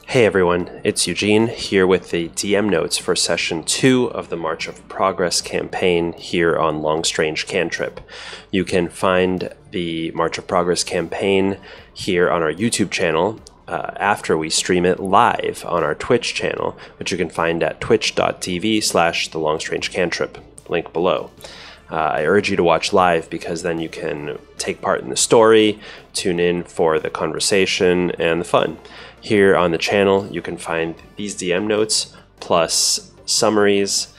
Hey everyone, it's Eugene here with the DM notes for Session 2 of the March of Progress campaign here on Long Strange Cantrip. You can find the March of Progress campaign here on our YouTube channel after we stream it live on our Twitch channel, which you can find at twitch.tv/thelongstrangecantrip, link below. I urge you to watch live because then you can take part in the story, tune in for the conversation and the fun. Here on the channel, you can find these DM notes, plus summaries,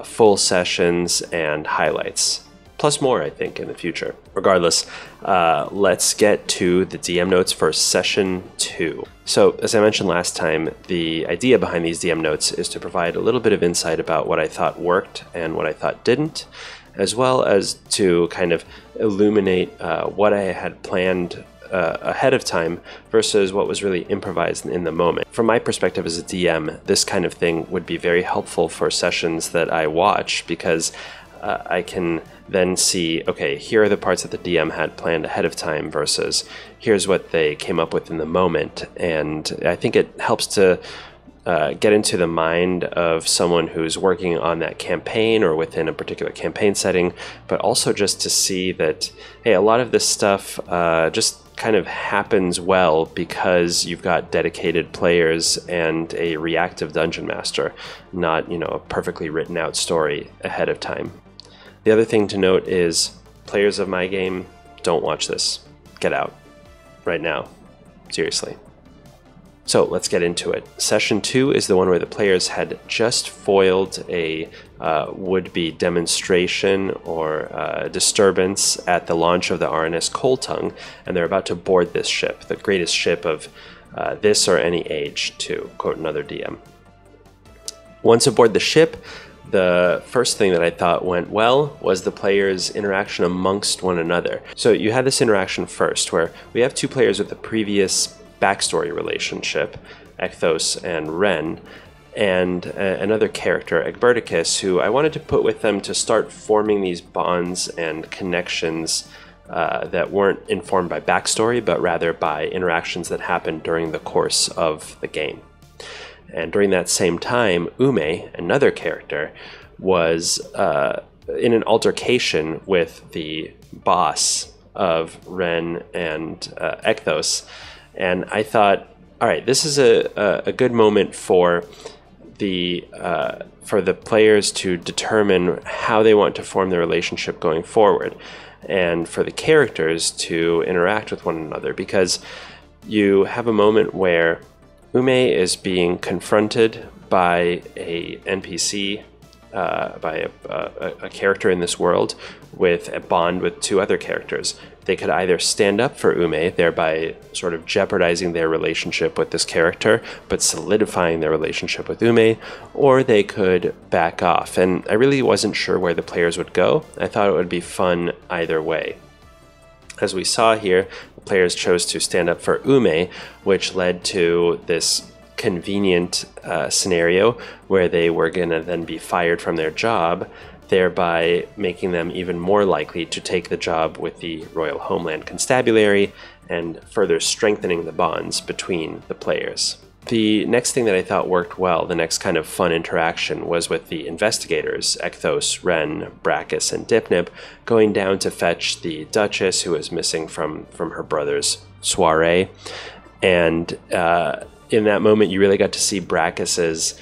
full sessions, and highlights. Plus more, I think, in the future. Regardless, let's get to the DM notes for Session 2. So, as I mentioned last time, the idea behind these DM notes is to provide a little bit of insight about what I thought worked and what I thought didn't, as well as to kind of illuminate what I had planned ahead of time versus what was really improvised in the moment. From my perspective as a DM, this kind of thing would be very helpful for sessions that I watch because I can then see, okay, here are the parts that the DM had planned ahead of time versus here's what they came up with in the moment. And I think it helps to get into the mind of someone who's working on that campaign or within a particular campaign setting, but also just to see that, hey, a lot of this stuff just kind of happens well because you've got dedicated players and a reactive dungeon master, not, a perfectly written out story ahead of time. The other thing to note is players of my game, don't watch this. Get out right now. Seriously. So let's get into it. Session 2 is the one where the players had just foiled a would-be demonstration or disturbance at the launch of the RNS Coaltongue, and they're about to board this ship, the greatest ship of this or any age, to quote another DM. Once aboard the ship, the first thing that I thought went well was the players' interaction amongst one another. So you had this interaction first, where we have two players with the previous backstory relationship, Ekthos and Ren, and another character, Egberticus, who I wanted to put with them to start forming these bonds and connections that weren't informed by backstory, but rather by interactions that happened during the course of the game. And during that same time, Ume, another character, was in an altercation with the boss of Ren and Ekthos. And I thought, all right, this is a good moment for the players to determine how they want to form their relationship going forward, and for the characters to interact with one another, because you have a moment where Ume is being confronted by a NPC, by a character in this world with a bond with two other characters. They could either stand up for Ume, thereby sort of jeopardizing their relationship with this character, but solidifying their relationship with Ume, or they could back off. And I really wasn't sure where the players would go. I thought it would be fun either way. As we saw here, the players chose to stand up for Ume, which led to this convenient scenario where they were going to then be fired from their job, thereby making them even more likely to take the job with the Royal Homeland Constabulary and further strengthening the bonds between the players. The next thing that I thought worked well, the next kind of fun interaction, was with the investigators, Ekthos, Ren, Brachus, and Dipnip, going down to fetch the Duchess, who was missing from her brother's soiree. And in that moment, you really got to see Brachus's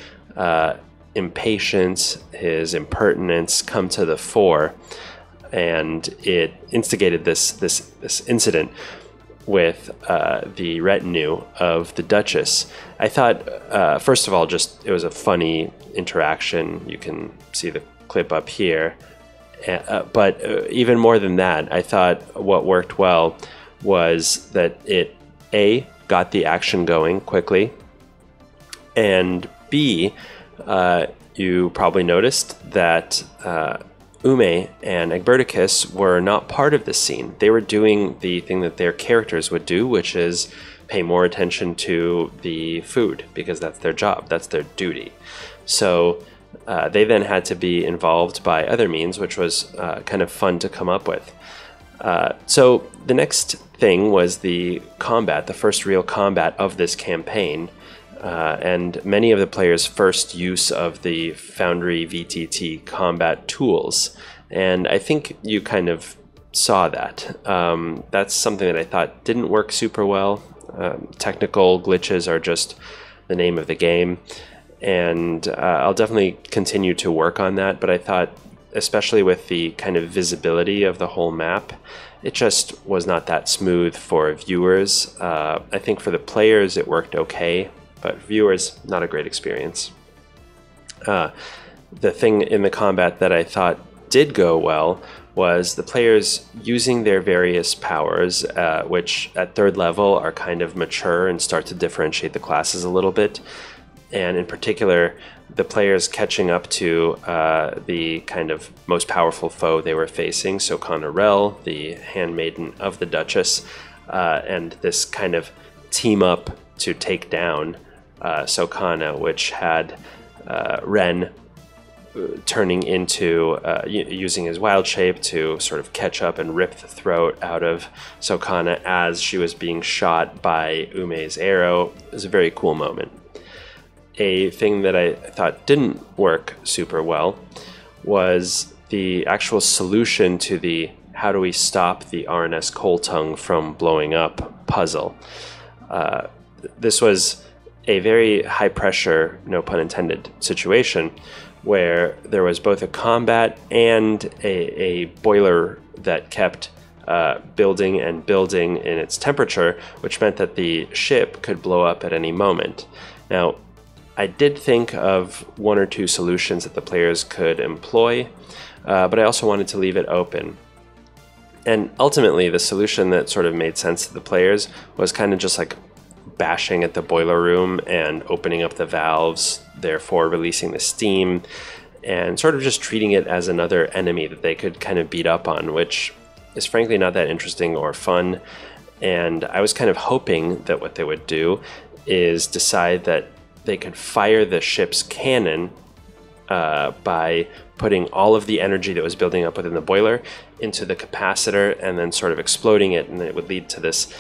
impatience, his impertinence come to the fore, and it instigated this incident with the retinue of the Duchess. I thought, first of all, it was a funny interaction. You can see the clip up here. But even more than that, I thought what worked well was that it, A, got the action going quickly, and B, you probably noticed that Ume and Egberticus were not part of this scene. They were doing the thing that their characters would do, which is pay more attention to the food, because that's their job, that's their duty. So they then had to be involved by other means, which was kind of fun to come up with. So the next thing was the combat, the first real combat of this campaign. and many of the players' first use of the Foundry VTT combat tools. And I think you kind of saw that. That's something that I thought didn't work super well. Technical glitches are just the name of the game. And I'll definitely continue to work on that, but I thought, especially with the kind of visibility of the whole map, it just was not that smooth for viewers. I think for the players it worked okay, but viewers, not a great experience. The thing in the combat that I thought did go well was the players using their various powers, which at third level are kind of mature and start to differentiate the classes a little bit. And in particular, the players catching up to the kind of most powerful foe they were facing, Sokana Rel, the handmaiden of the Duchess, and this kind of team up to take down Sokana, which had Ren turning into, using his wild shape to sort of catch up and rip the throat out of Sokana as she was being shot by Umei's arrow. It was a very cool moment. A thing that I thought didn't work super well was the actual solution to the how do we stop the RNS Koltung from blowing up puzzle. This was a very high pressure, no pun intended, situation where there was both a combat and a boiler that kept building and building in its temperature, which meant that the ship could blow up at any moment. Now, I did think of one or two solutions that the players could employ, but I also wanted to leave it open. And ultimately, the solution that sort of made sense to the players was kind of just like bashing at the boiler room and opening up the valves, therefore releasing the steam, and sort of just treating it as another enemy that they could kind of beat up on, which is frankly not that interesting or fun. And I was kind of hoping that what they would do is decide that they could fire the ship's cannon by putting all of the energy that was building up within the boiler into the capacitor and then sort of exploding it, and then it would lead to this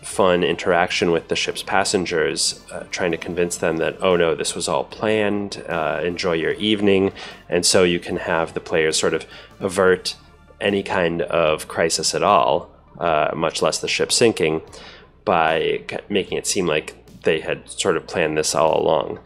fun interaction with the ship's passengers, trying to convince them that, oh no, this was all planned, enjoy your evening. And so you can have the players sort of avert any kind of crisis at all, much less the ship sinking, by making it seem like they had sort of planned this all along.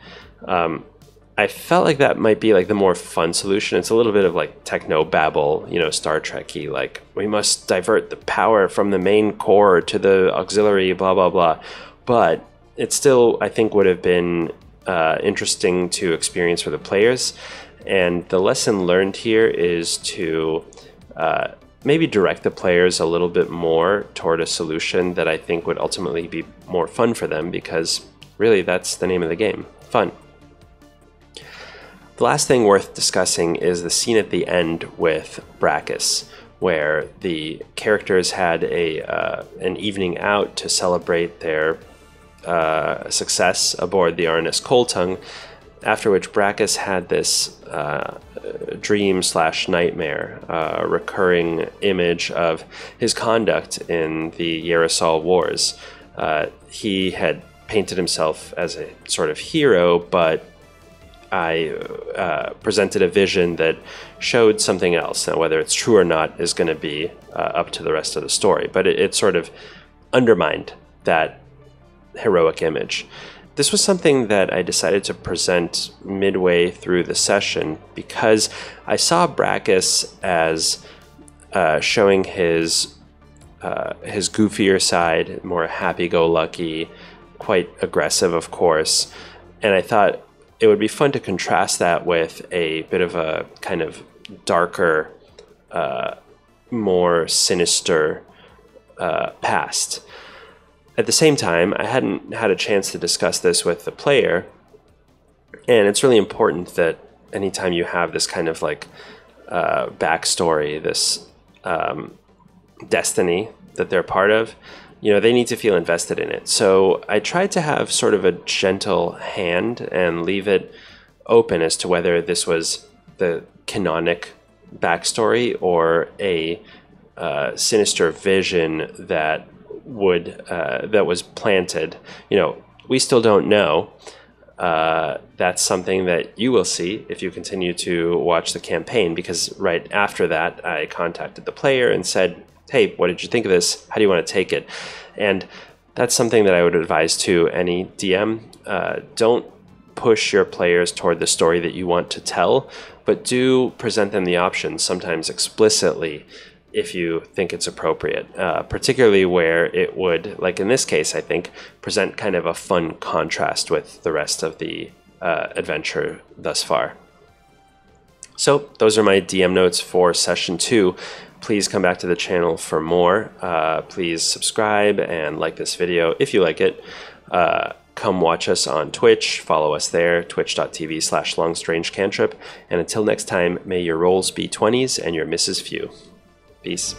I felt like that might be like the more fun solution. It's a little bit of like techno babble, you know, Star Trek-y, like we must divert the power from the main core to the auxiliary, blah, blah, blah. But it still, I think, would have been interesting to experience for the players. And the lesson learned here is to maybe direct the players a little bit more toward a solution that I think would ultimately be more fun for them, because really that's the name of the game, fun. The last thing worth discussing is the scene at the end with Brachus, where the characters had an evening out to celebrate their success aboard the RNS Koltung, after which Brachus had this dream/nightmare, recurring image of his conduct in the Yarosal Wars. He had painted himself as a sort of hero, but I presented a vision that showed something else. Now, whether it's true or not is going to be up to the rest of the story, but it sort of undermined that heroic image. This was something that I decided to present midway through the session because I saw Brachus as showing his goofier side, more happy-go-lucky, quite aggressive, of course, and I thought it would be fun to contrast that with a bit of a kind of darker, more sinister past. At the same time, I hadn't had a chance to discuss this with the player, and it's really important that anytime you have this kind of like backstory, this destiny that they're part of, you know, they need to feel invested in it. So I tried to have sort of a gentle hand and leave it open as to whether this was the canonic backstory or a sinister vision that was planted, you know, we still don't know. That's something that you will see if you continue to watch the campaign, because right after that, I contacted the player and said, hey, what did you think of this? How do you want to take it? And that's something that I would advise to any DM. Don't push your players toward the story that you want to tell, but do present them the options, sometimes explicitly, if you think it's appropriate, particularly where it would, like in this case, I think, present kind of a fun contrast with the rest of the adventure thus far. So those are my DM notes for session 2. Please come back to the channel for more. Please subscribe and like this video if you like it. Come watch us on Twitch, follow us there, twitch.tv/longstrangecantrip. And until next time, may your rolls be 20s and your misses few. Peace.